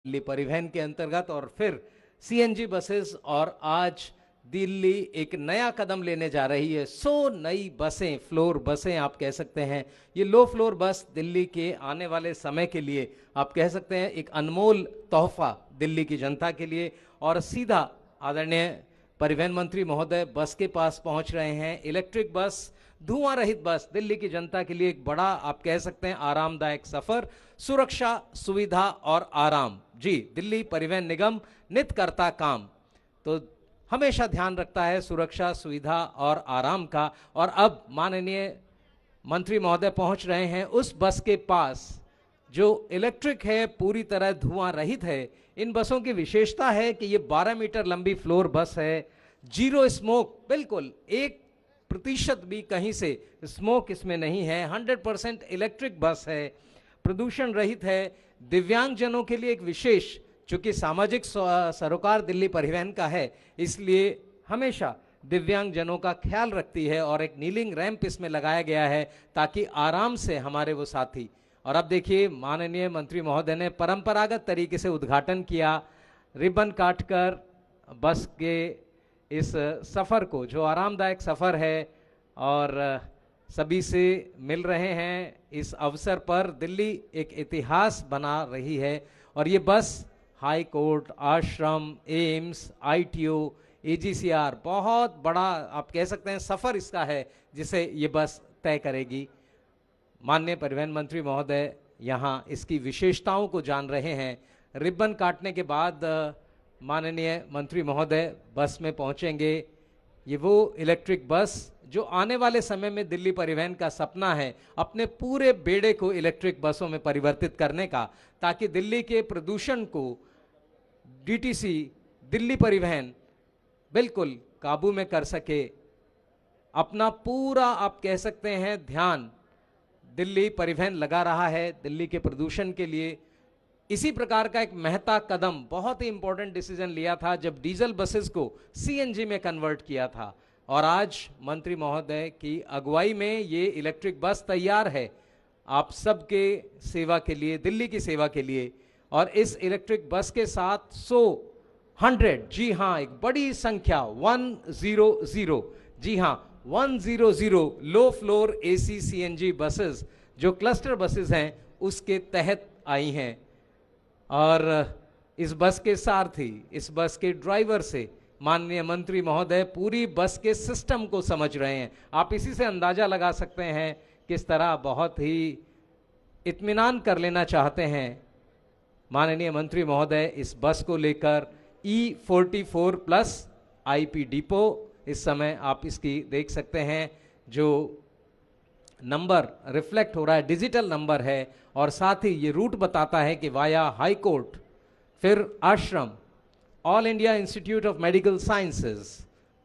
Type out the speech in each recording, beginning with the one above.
दिल्ली परिवहन के अंतर्गत और फिर सीएनजी बसेस, और आज दिल्ली एक नया कदम लेने जा रही है। 100 नई बसें, फ्लोर बसें आप कह सकते हैं। ये लो फ्लोर बस दिल्ली के आने वाले समय के लिए आप कह सकते हैं एक अनमोल तोहफा दिल्ली की जनता के लिए। और सीधा आदरणीय परिवहन मंत्री महोदय बस के पास पहुंच रहे हैं। इलेक्ट्रिक बस, धुआं रहित बस, दिल्ली की जनता के लिए एक बड़ा आप कह सकते हैं आरामदायक सफर, सुरक्षा, सुविधा और आराम। जी, दिल्ली परिवहन निगम नित करता काम, तो हमेशा ध्यान रखता है सुरक्षा, सुविधा और आराम का। और अब माननीय मंत्री महोदय पहुंच रहे हैं उस बस के पास जो इलेक्ट्रिक है, पूरी तरह धुआं रहित है। इन बसों की विशेषता है कि ये 12 मीटर लंबी फ्लोर बस है, जीरो स्मोक, बिल्कुल 1% भी कहीं से स्मोक इसमें नहीं है, 100% इलेक्ट्रिक बस है, प्रदूषण रहित है। दिव्यांगजनों के लिए एक विशेष, चूंकि सामाजिक सरोकार दिल्ली परिवहन का है, इसलिए हमेशा दिव्यांगजनों का ख्याल रखती है और एक नीलिंग रैंप इसमें लगाया गया है ताकि आराम से हमारे वो साथी। और अब देखिए माननीय मंत्री महोदय ने परंपरागत तरीके से उद्घाटन किया, रिबन काटकर बस के इस सफ़र को, जो आरामदायक सफ़र है, और सभी से मिल रहे हैं इस अवसर पर। दिल्ली एक इतिहास बना रही है और ये बस हाई कोर्ट, आश्रम, एम्स, आईटीओ, एजीसीआर, बहुत बड़ा आप कह सकते हैं सफ़र इसका है जिसे ये बस तय करेगी। माननीय परिवहन मंत्री महोदय यहाँ इसकी विशेषताओं को जान रहे हैं। रिबन काटने के बाद माननीय मंत्री महोदय बस में पहुँचेंगे। ये वो इलेक्ट्रिक बस जो आने वाले समय में दिल्ली परिवहन का सपना है, अपने पूरे बेड़े को इलेक्ट्रिक बसों में परिवर्तित करने का, ताकि दिल्ली के प्रदूषण को डीटीसी, दिल्ली परिवहन बिल्कुल काबू में कर सके। अपना पूरा आप कह सकते हैं ध्यान दिल्ली परिवहन लगा रहा है दिल्ली के प्रदूषण के लिए। इसी प्रकार का एक महत्ता कदम, बहुत ही इंपॉर्टेंट डिसीजन लिया था जब डीजल बसेस को सीएनजी में कन्वर्ट किया था, और आज मंत्री महोदय की अगुवाई में ये इलेक्ट्रिक बस तैयार है आप सबके सेवा के लिए, दिल्ली की सेवा के लिए। और इस इलेक्ट्रिक बस के साथ 100, जी हाँ, एक बड़ी संख्या 100, जी हाँ 100 low floor AC CNG buses जो क्लस्टर बसेस हैं उसके तहत आई हैं। और इस बस के सारथी, इस बस के ड्राइवर से माननीय मंत्री महोदय पूरी बस के सिस्टम को समझ रहे हैं। आप इसी से अंदाजा लगा सकते हैं किस तरह बहुत ही इत्मीनान कर लेना चाहते हैं माननीय मंत्री महोदय इस बस को लेकर। E44+ IP डिपो, इस समय आप इसकी देख सकते हैं जो नंबर रिफ्लेक्ट हो रहा है, डिजिटल नंबर है, और साथ ही ये रूट बताता है कि वाया हाई कोर्ट, फिर आश्रम, all India institute of medical sciences,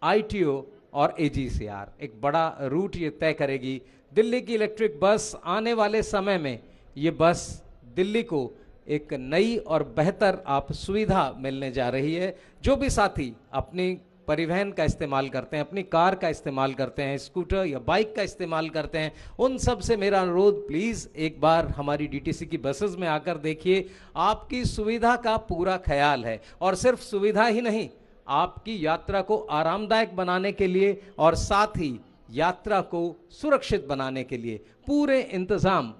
ITO और एजीसीआर। एक बड़ा रूट ये तय करेगी। दिल्ली की इलेक्ट्रिक बस आने वाले समय में, ये बस दिल्ली को एक नई और बेहतर आप सुविधा मिलने जा रही है। जो भी साथी अपनी परिवहन का इस्तेमाल करते हैं, अपनी कार का इस्तेमाल करते हैं, स्कूटर या बाइक का इस्तेमाल करते हैं, उन सब से मेरा अनुरोध, प्लीज़ एक बार हमारी डीटीसी की बसेस में आकर देखिए। आपकी सुविधा का पूरा ख्याल है, और सिर्फ सुविधा ही नहीं, आपकी यात्रा को आरामदायक बनाने के लिए और साथ ही यात्रा को सुरक्षित बनाने के लिए पूरे इंतज़ाम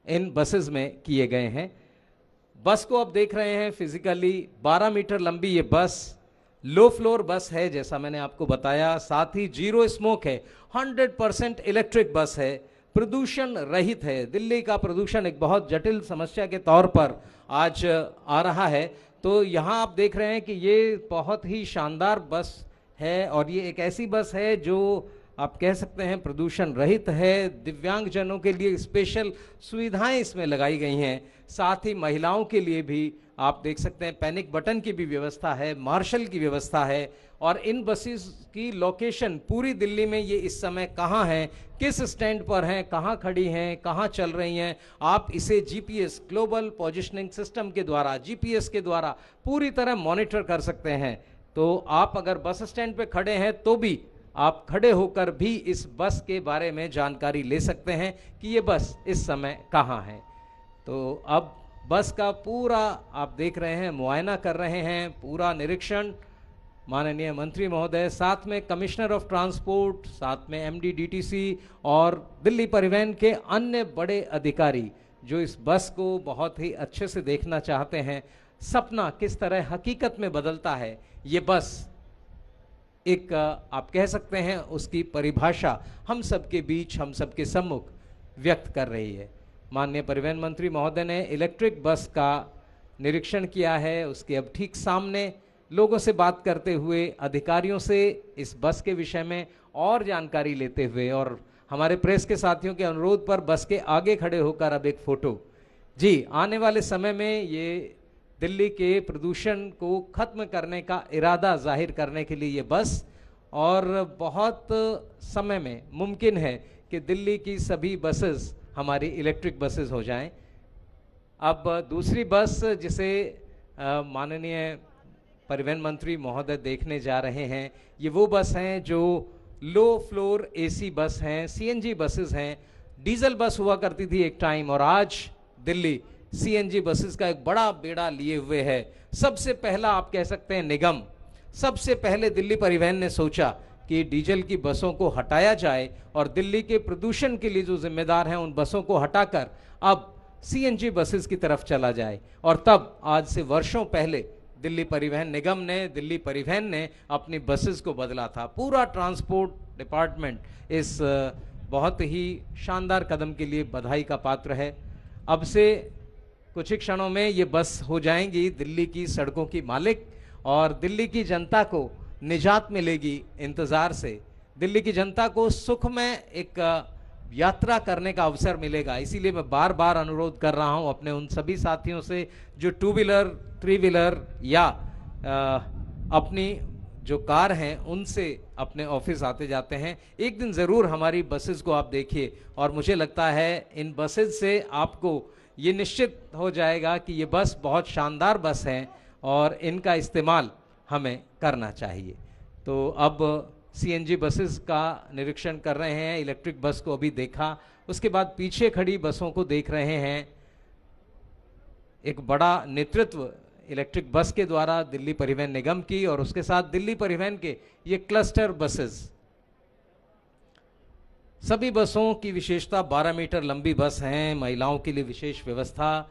इन बसेस में किए गए हैं। बस को आप देख रहे हैं फिजिकली, 12 मीटर लंबी ये बस लो फ्लोर बस है जैसा मैंने आपको बताया, साथ ही जीरो स्मोक है, 100% इलेक्ट्रिक बस है, प्रदूषण रहित है। दिल्ली का प्रदूषण एक बहुत जटिल समस्या के तौर पर आज आ रहा है, तो यहाँ आप देख रहे हैं कि ये बहुत ही शानदार बस है, और ये एक ऐसी बस है जो आप कह सकते हैं प्रदूषण रहित है। दिव्यांगजनों के लिए स्पेशल सुविधाएं इसमें लगाई गई हैं, साथ ही महिलाओं के लिए भी आप देख सकते हैं पैनिक बटन की भी व्यवस्था है, मार्शल की व्यवस्था है। और इन बसेस की लोकेशन पूरी दिल्ली में ये इस समय कहाँ हैं, किस स्टैंड पर हैं, कहाँ खड़ी हैं, कहाँ चल रही हैं, आप इसे जीपीएस, ग्लोबल पोजिशनिंग सिस्टम के द्वारा, जीपीएस के द्वारा पूरी तरह मॉनिटर कर सकते हैं। तो आप अगर बस स्टैंड पे खड़े हैं तो भी आप खड़े होकर भी इस बस के बारे में जानकारी ले सकते हैं कि ये बस इस समय कहाँ है। तो अब बस का पूरा आप देख रहे हैं, मुआयना कर रहे हैं, पूरा निरीक्षण माननीय मंत्री महोदय, साथ में कमिश्नर ऑफ ट्रांसपोर्ट, साथ में एमडी डीटीसी और दिल्ली परिवहन के अन्य बड़े अधिकारी जो इस बस को बहुत ही अच्छे से देखना चाहते हैं। सपना किस तरह हकीकत में बदलता है, ये बस एक आप कह सकते हैं उसकी परिभाषा हम सबके बीच, हम सबके सम्मुख व्यक्त कर रही है। माननीय परिवहन मंत्री महोदय ने इलेक्ट्रिक बस का निरीक्षण किया है, उसके अब ठीक सामने लोगों से बात करते हुए, अधिकारियों से इस बस के विषय में और जानकारी लेते हुए, और हमारे प्रेस के साथियों के अनुरोध पर बस के आगे खड़े होकर अब एक फोटो। जी, आने वाले समय में ये दिल्ली के प्रदूषण को खत्म करने का इरादा जाहिर करने के लिए ये बस, और बहुत समय में मुमकिन है कि दिल्ली की सभी बसेस हमारी इलेक्ट्रिक बसेस हो जाएं। अब दूसरी बस जिसे माननीय परिवहन मंत्री महोदय देखने जा रहे हैं, ये वो बस हैं जो लो फ्लोर एसी बस हैं, सीएनजी बसेस हैं। डीजल बस हुआ करती थी एक टाइम, और आज दिल्ली सीएनजी बसेस का एक बड़ा बेड़ा लिए हुए है। सबसे पहला आप कह सकते हैं निगम, सबसे पहले दिल्ली परिवहन ने सोचा कि डीजल की बसों को हटाया जाए और दिल्ली के प्रदूषण के लिए जो जिम्मेदार हैं उन बसों को हटाकर अब सीएनजी बसेस की तरफ चला जाए। और तब आज से वर्षों पहले दिल्ली परिवहन निगम ने, दिल्ली परिवहन ने अपनी बसेस को बदला था। पूरा ट्रांसपोर्ट डिपार्टमेंट इस बहुत ही शानदार कदम के लिए बधाई का पात्र है। अब से कुछ ही क्षणों में ये बस हो जाएंगी दिल्ली की सड़कों की मालिक, और दिल्ली की जनता को निजात मिलेगी इंतज़ार से। दिल्ली की जनता को सुख में एक यात्रा करने का अवसर मिलेगा। इसीलिए मैं बार बार अनुरोध कर रहा हूं अपने उन सभी साथियों से जो टू व्हीलर, थ्री व्हीलर या अपनी जो कार हैं उनसे अपने ऑफिस आते जाते हैं, एक दिन ज़रूर हमारी बसेस को आप देखिए। और मुझे लगता है इन बसेस से आपको ये निश्चित हो जाएगा कि ये बस बहुत शानदार बस हैं और इनका इस्तेमाल हमें करना चाहिए। तो अब सीएनजी बसेस का निरीक्षण कर रहे हैं, इलेक्ट्रिक बस को अभी देखा, उसके बाद पीछे खड़ी बसों को देख रहे हैं। एक बड़ा नेतृत्व इलेक्ट्रिक बस के द्वारा दिल्ली परिवहन निगम की, और उसके साथ दिल्ली परिवहन के ये क्लस्टर बसेस। सभी बसों की विशेषता 12 मीटर लंबी बस हैं, महिलाओं के लिए विशेष व्यवस्था।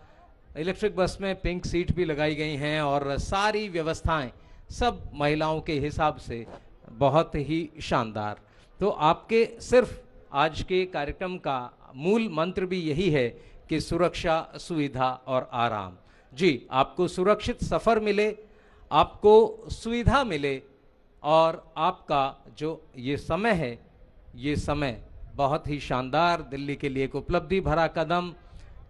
इलेक्ट्रिक बस में पिंक सीट भी लगाई गई हैं और सारी व्यवस्थाएं सब महिलाओं के हिसाब से बहुत ही शानदार। तो आपके सिर्फ आज के कार्यक्रम का मूल मंत्र भी यही है कि सुरक्षा, सुविधा और आराम। जी, आपको सुरक्षित सफ़र मिले, आपको सुविधा मिले, और आपका जो ये समय है, ये समय बहुत ही शानदार, दिल्ली के लिए एक उपलब्धि भरा कदम।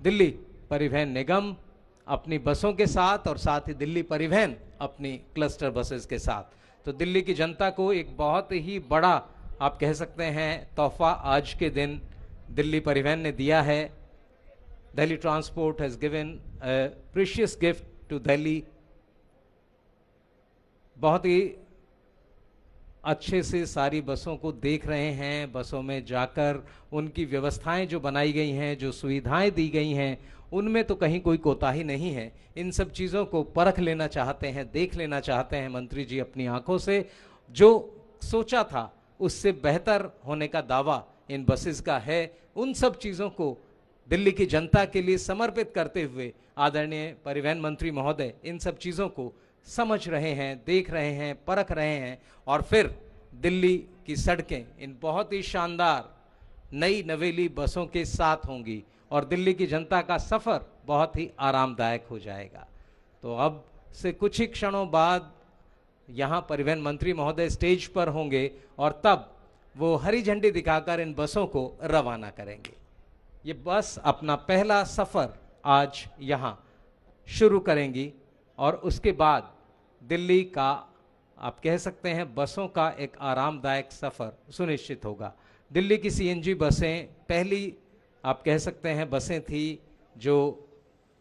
दिल्ली परिवहन निगम अपनी बसों के साथ, और साथ ही दिल्ली परिवहन अपनी क्लस्टर बसेस के साथ। तो दिल्ली की जनता को एक बहुत ही बड़ा आप कह सकते हैं तोहफा आज के दिन दिल्ली परिवहन ने दिया है। Delhi transport has given a precious gift to Delhi. बहुत ही अच्छे से सारी बसों को देख रहे हैं, बसों में जाकर उनकी व्यवस्थाएं जो बनाई गई हैं, जो सुविधाएं दी गई हैं, उनमें तो कहीं कोई कोताही नहीं है। इन सब चीज़ों को परख लेना चाहते हैं, देख लेना चाहते हैं मंत्री जी अपनी आंखों से। जो सोचा था उससे बेहतर होने का दावा इन बसेस का है। उन सब चीज़ों को दिल्ली की जनता के लिए समर्पित करते हुए आदरणीय परिवहन मंत्री महोदय इन सब चीज़ों को समझ रहे हैं, देख रहे हैं, परख रहे हैं, और फिर दिल्ली की सड़कें इन बहुत ही शानदार नई नवेली बसों के साथ होंगी और दिल्ली की जनता का सफ़र बहुत ही आरामदायक हो जाएगा। तो अब से कुछ ही क्षणों बाद यहाँ परिवहन मंत्री महोदय स्टेज पर होंगे और तब वो हरी झंडी दिखाकर इन बसों को रवाना करेंगे। ये बस अपना पहला सफ़र आज यहाँ शुरू करेंगी और उसके बाद दिल्ली का आप कह सकते हैं बसों का एक आरामदायक सफ़र सुनिश्चित होगा। दिल्ली की सीएनजी बसें पहली आप कह सकते हैं बसें थी जो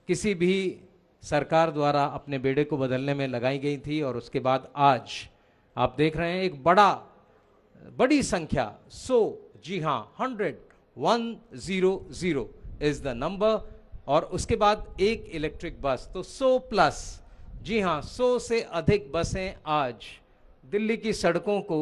किसी भी सरकार द्वारा अपने बेड़े को बदलने में लगाई गई थी, और उसके बाद आज आप देख रहे हैं एक बड़ी संख्या 100, जी हाँ 100 इज़ द नंबर और उसके बाद एक इलेक्ट्रिक बस, तो 100 प्लस, जी हाँ 100 से अधिक बसें आज दिल्ली की सड़कों को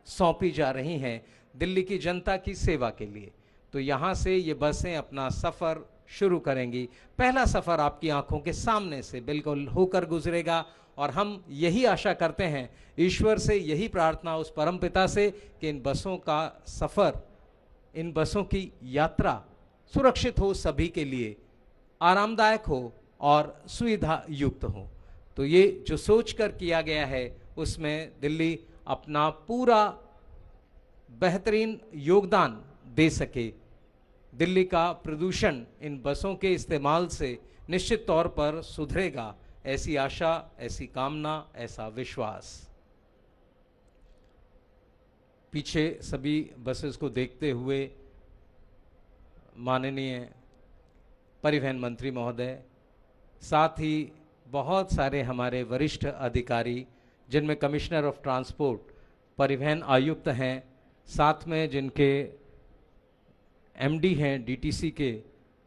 सौंपी जा रही हैं दिल्ली की जनता की सेवा के लिए। तो यहाँ से ये बसें अपना सफ़र शुरू करेंगी। पहला सफ़र आपकी आंखों के सामने से बिल्कुल होकर गुजरेगा और हम यही आशा करते हैं, ईश्वर से यही प्रार्थना उस परमपिता से कि इन बसों का सफ़र, इन बसों की यात्रा सुरक्षित हो, सभी के लिए आरामदायक हो और सुविधा युक्त हो। तो ये जो सोच कर किया गया है उसमें दिल्ली अपना पूरा बेहतरीन योगदान दे सके। दिल्ली का प्रदूषण इन बसों के इस्तेमाल से निश्चित तौर पर सुधरेगा, ऐसी आशा, ऐसी कामना, ऐसा विश्वास। पीछे सभी बसेस को देखते हुए माननीय परिवहन मंत्री महोदय, साथ ही बहुत सारे हमारे वरिष्ठ अधिकारी, जिनमें कमिश्नर ऑफ ट्रांसपोर्ट, परिवहन आयुक्त हैं, साथ में जिनके एमडी हैं डीटीसी के,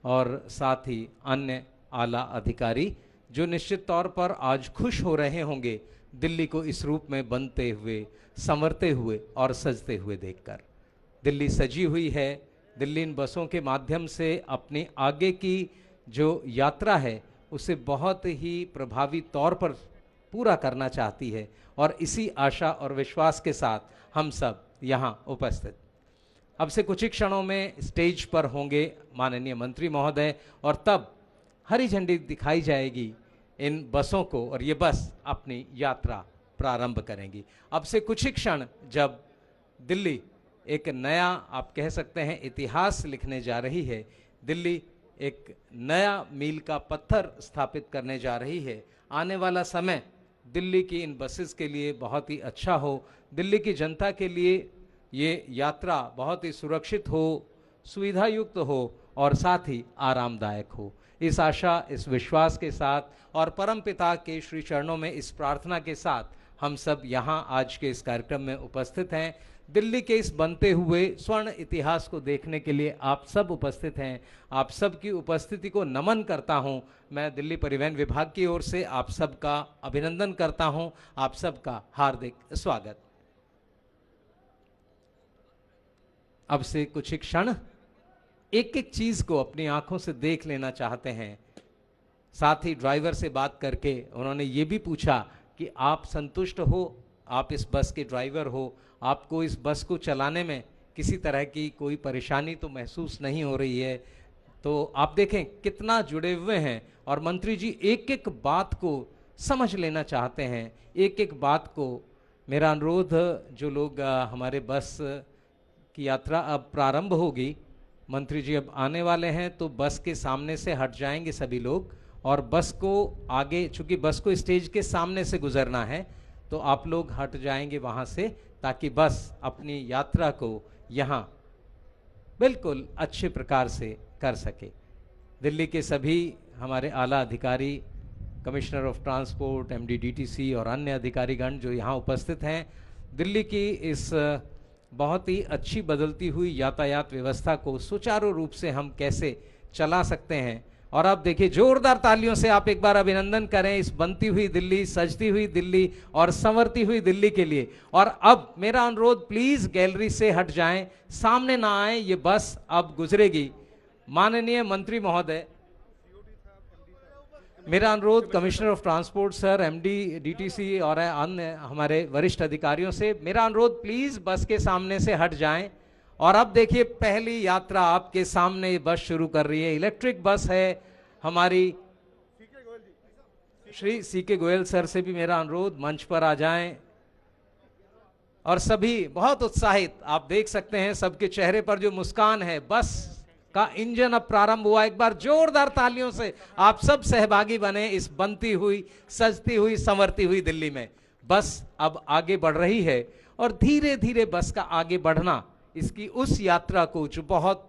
और साथ ही अन्य आला अधिकारी, जो निश्चित तौर पर आज खुश हो रहे होंगे दिल्ली को इस रूप में बनते हुए, संवरते हुए और सजते हुए देखकर। दिल्ली सजी हुई है। दिल्ली इन बसों के माध्यम से अपनी आगे की जो यात्रा है उसे बहुत ही प्रभावी तौर पर पूरा करना चाहती है, और इसी आशा और विश्वास के साथ हम सब यहाँ उपस्थित। अब से कुछ ही क्षणों में स्टेज पर होंगे माननीय मंत्री महोदय, और तब हरी झंडी दिखाई जाएगी इन बसों को, और ये बस अपनी यात्रा प्रारंभ करेंगी। अब से कुछ ही क्षण जब दिल्ली एक नया, आप कह सकते हैं, इतिहास लिखने जा रही है, दिल्ली एक नया मील का पत्थर स्थापित करने जा रही है। आने वाला समय दिल्ली की इन बसेस के लिए बहुत ही अच्छा हो, दिल्ली की जनता के लिए ये यात्रा बहुत ही सुरक्षित हो, सुविधा युक्त हो और साथ ही आरामदायक हो। इस आशा, इस विश्वास के साथ और परमपिता के श्री चरणों में इस प्रार्थना के साथ हम सब यहाँ आज के इस कार्यक्रम में उपस्थित हैं। दिल्ली के इस बनते हुए स्वर्ण इतिहास को देखने के लिए आप सब उपस्थित हैं। आप सब की उपस्थिति को नमन करता हूं। मैं दिल्ली परिवहन विभाग की ओर से आप सब का अभिनंदन करता हूं, आप सब का हार्दिक स्वागत। अब से कुछ ही क्षण एक एक चीज को अपनी आंखों से देख लेना चाहते हैं। साथ ही ड्राइवर से बात करके उन्होंने ये भी पूछा कि आप संतुष्ट हो, आप इस बस के ड्राइवर हो, आपको इस बस को चलाने में किसी तरह की कोई परेशानी तो महसूस नहीं हो रही है। तो आप देखें कितना जुड़े हुए हैं, और मंत्री जी एक एक बात को समझ लेना चाहते हैं, एक एक बात को। मेरा अनुरोध, जो लोग हमारे बस की यात्रा अब प्रारंभ होगी, मंत्री जी अब आने वाले हैं, तो बस के सामने से हट जाएंगे सभी लोग, और बस को आगे, चूंकि बस को स्टेज के सामने से गुजरना है, तो आप लोग हट जाएंगे वहाँ से, ताकि बस अपनी यात्रा को यहाँ बिल्कुल अच्छे प्रकार से कर सके। दिल्ली के सभी हमारे आला अधिकारी, commissioner of transport, MD DTC और अन्य अधिकारीगण जो यहाँ उपस्थित हैं, दिल्ली की इस बहुत ही अच्छी बदलती हुई यातायात व्यवस्था को सुचारू रूप से हम कैसे चला सकते हैं। और आप देखिए, जोरदार तालियों से आप एक बार अभिनंदन करें इस बनती हुई दिल्ली, सजती हुई दिल्ली और संवरती हुई दिल्ली के लिए। और अब मेरा अनुरोध, प्लीज गैलरी से हट जाएं, सामने ना आए, ये बस अब गुजरेगी। माननीय मंत्री महोदय, मेरा अनुरोध commissioner of transport sir, MD DTC और अन्य हमारे वरिष्ठ अधिकारियों से, मेरा अनुरोध प्लीज बस के सामने से हट जाएं। और अब देखिए, पहली यात्रा आपके सामने ये बस शुरू कर रही है। इलेक्ट्रिक बस है हमारी। श्री सीके गोयल सर से भी मेरा अनुरोध, मंच पर आ जाएं। और सभी बहुत उत्साहित, आप देख सकते हैं सबके चेहरे पर जो मुस्कान है। बस का इंजन अब प्रारंभ हुआ। एक बार जोरदार तालियों से आप सब सहभागी बने इस बनती हुई, सजती हुई, संवरती हुई दिल्ली में। बस अब आगे बढ़ रही है, और धीरे धीरे बस का आगे बढ़ना इसकी उस यात्रा को, जो बहुत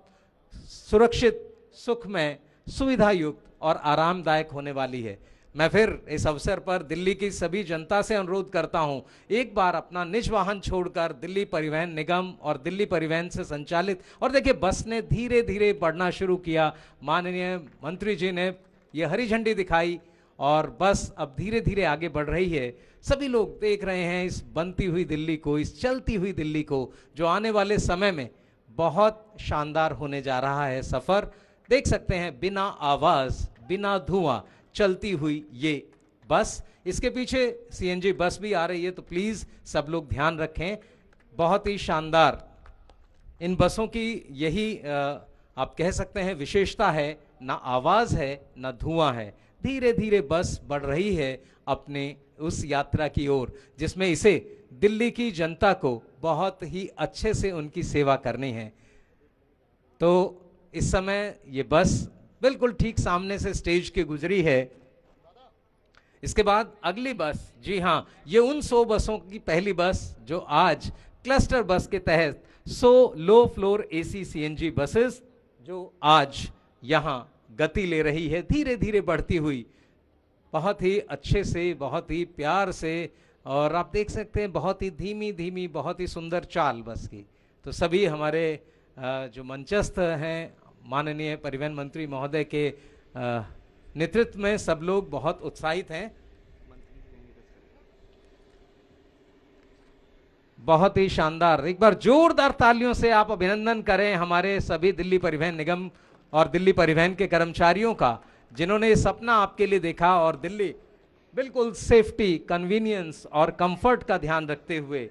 सुरक्षित, सुखमय, सुविधा युक्त और आरामदायक होने वाली है। मैं फिर इस अवसर पर दिल्ली की सभी जनता से अनुरोध करता हूं, एक बार अपना निज वाहन छोड़कर दिल्ली परिवहन निगम और दिल्ली परिवहन से संचालित, और देखिए बस ने धीरे धीरे बढ़ना शुरू किया। माननीय मंत्री जी ने ये हरी झंडी दिखाई और बस अब धीरे धीरे आगे बढ़ रही है। सभी लोग देख रहे हैं इस बनती हुई दिल्ली को, इस चलती हुई दिल्ली को, जो आने वाले समय में बहुत शानदार होने जा रहा है। सफर देख सकते हैं, बिना आवाज बिना धुआं चलती हुई ये बस, इसके पीछे सीएनजी बस भी आ रही है, तो प्लीज सब लोग ध्यान रखें। बहुत ही शानदार इन बसों की यही आप कह सकते हैं विशेषता है, ना आवाज है ना धुआं है। धीरे धीरे बस बढ़ रही है अपने उस यात्रा की ओर जिसमें इसे दिल्ली की जनता को बहुत ही अच्छे से उनकी सेवा करनी है। तो इस समय ये बस बिल्कुल ठीक सामने से स्टेज के गुजरी है। इसके बाद अगली बस, जी हाँ, ये उन 100 बसों की पहली बस जो आज क्लस्टर बस के तहत 100 low floor AC CNG buses जो आज यहाँ गति ले रही है, धीरे धीरे बढ़ती हुई, बहुत ही अच्छे से, बहुत ही प्यार से, और आप देख सकते हैं बहुत ही धीमी धीमी, बहुत ही सुंदर चाल बस की। तो सभी हमारे जो मंचस्थ हैं, माननीय परिवहन मंत्री महोदय के नेतृत्व में सब लोग बहुत उत्साहित हैं। बहुत ही शानदार, एक बार जोरदार तालियों से आप अभिनंदन करें हमारे सभी दिल्ली परिवहन निगम और दिल्ली परिवहन के कर्मचारियों का, जिन्होंने ये सपना आपके लिए देखा और दिल्ली बिल्कुल सेफ्टी, कन्वीनियंस और कंफर्ट का ध्यान रखते हुए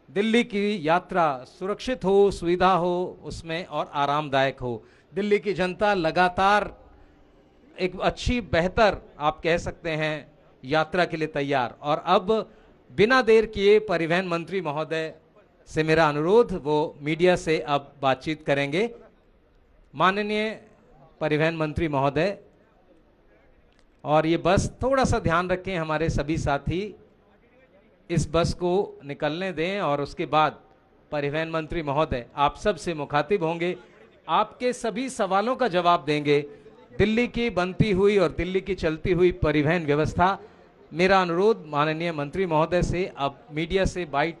दिल्ली की यात्रा सुरक्षित हो, सुविधा हो उसमें और आरामदायक हो। दिल्ली की जनता लगातार एक अच्छी, बेहतर आप कह सकते हैं यात्रा के लिए तैयार। और अब बिना देर किए परिवहन मंत्री महोदय से मेरा अनुरोध, वो मीडिया से अब बातचीत करेंगे। माननीय परिवहन मंत्री महोदय, और ये बस थोड़ा सा ध्यान रखें, हमारे सभी साथी इस बस को निकलने दें और उसके बाद परिवहन मंत्री महोदय आप सब से मुखातिब होंगे, आपके सभी सवालों का जवाब देंगे। दिल्ली की बनती हुई और दिल्ली की चलती हुई परिवहन व्यवस्था, मेरा अनुरोध माननीय मंत्री महोदय से अब मीडिया से बाइट